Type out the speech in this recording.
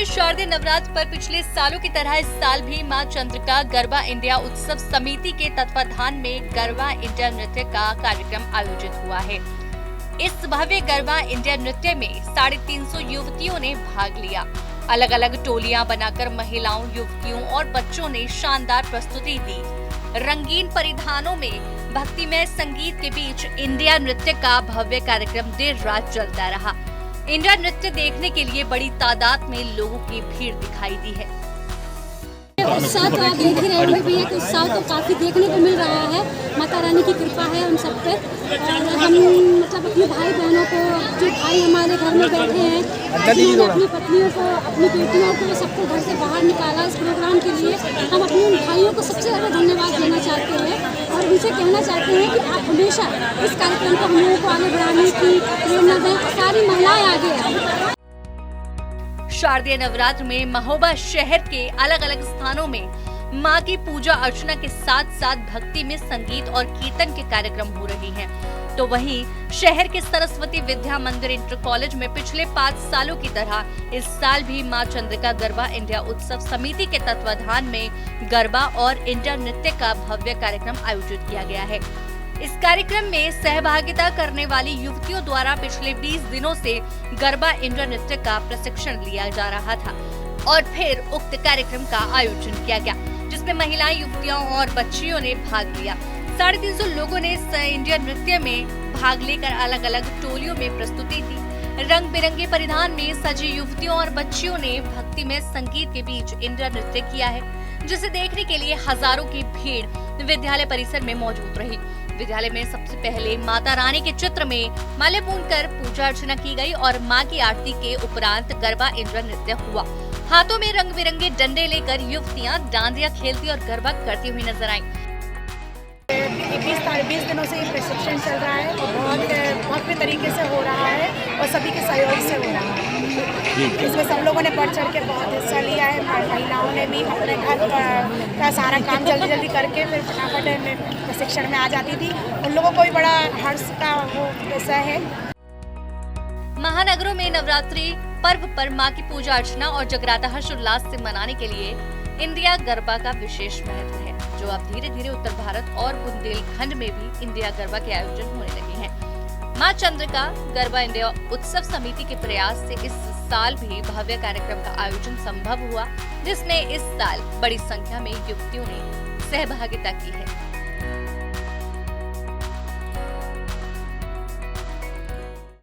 शारदीय नवरात्र पर पिछले सालों की तरह इस साल भी मां चंद्रिका गरबा इंडिया उत्सव समिति के तत्वाधान में गरबा इंडिया नृत्य का कार्यक्रम आयोजित हुआ है। इस भव्य गरबा इंडिया नृत्य में 350 युवतियों ने भाग लिया। अलग अलग टोलियां बनाकर महिलाओं, युवतियों और बच्चों ने शानदार प्रस्तुति दी। रंगीन परिधानों में भक्तिमय संगीत के बीच इंडिया नृत्य का भव्य कार्यक्रम देर रात चलता रहा। इंडिया नृत्य देखने के लिए बड़ी तादाद में लोगों की भीड़ दिखाई दी है। उत्साह तो आप देख ही रहे होंगे भैया कि उत्साह तो काफी देखने को मिल रहा है। माता रानी की कृपा है हम सब पे। और हम मतलब अपने भाई बहनों को, जो भाई हमारे घर में बैठे हैं, अपनी पत्नियों को, अपनी बेटियों को, सबको घर से बाहर निकाला इस प्रोग्राम के लिए। हम अपने उन भाइयों को सबसे ज़्यादा धन्यवाद देना चाहते हैं और उनसे कहना चाहते हैं कि आप हमेशा इस कार्यक्रम को हम लोगों को आगे बढ़ाने की प्रेरणा दें। सारी महिलाएं आगे आएं। शारदीय नवरात्र में महोबा शहर के अलग अलग स्थानों में मां की पूजा अर्चना के साथ साथ भक्ति में संगीत और कीर्तन के कार्यक्रम हो रहे हैं। तो वहीं शहर के सरस्वती विद्या मंदिर इंटर कॉलेज में पिछले 5 सालों की तरह इस साल भी मां चंद्रिका गरबा इंडिया उत्सव समिति के तत्वाधान में गरबा और इंडिया नृत्य का भव्य कार्यक्रम आयोजित किया गया है। इस कार्यक्रम में सहभागिता करने वाली युवतियों द्वारा पिछले 20 दिनों से गरबा इंडिया नृत्य का प्रशिक्षण लिया जा रहा था और फिर उक्त कार्यक्रम का आयोजन किया गया, जिसमें महिलाएं, युवतियों और बच्चियों ने भाग लिया। 350 लोगों ने इंडिया नृत्य में भाग लेकर अलग अलग टोलियों में प्रस्तुति दी। रंग बिरंगे परिधान में सजी युवतियों और बच्चियों ने भक्तिमय संगीत के बीच इंडिया नृत्य किया है, जिसे देखने के लिए हजारों की भीड़ विद्यालय परिसर में मौजूद रही। विद्यालय में सबसे पहले माता रानी के चित्र में माले कर पूजा अर्चना की गई और मां की आरती के उपरांत गरबा इंडिया नृत्य हुआ। हाथों में रंग बिरंगे डंडे लेकर युवतियां डांडिया खेलती और गरबा करती हुई नजर आईं। 20 दिनों से ये प्रशिक्षण चल रहा है और बहुत भव्य तरीके से हो रहा है और सभी के सहयोग से हो रहा है। इसमें सब लोगों ने बढ़ चढ़ के बहुत हिस्सा लिया है। महिलाओं ने भी अपने घर का सारा काम जल्दी जल्दी करके फिर फटाफट प्रशिक्षण में आ जाती थी। उन लोगों को भी बड़ा हर्ष का वो विषय है। महानगरों में नवरात्रि पर्व पर मां की पूजा अर्चना और जगराता हर्षोल्लास से मनाने के लिए इंडिया गरबा का विशेष महत्व है, जो अब धीरे धीरे उत्तर भारत और बुंदेलखंड में भी इंडिया गरबा के आयोजन होने लगे हैं। मां चंद्रिका गरबा इंडिया उत्सव समिति के प्रयास से इस साल भी भव्य कार्यक्रम का आयोजन संभव हुआ, जिसमें इस साल बड़ी संख्या में युवतियों ने सहभागिता की है।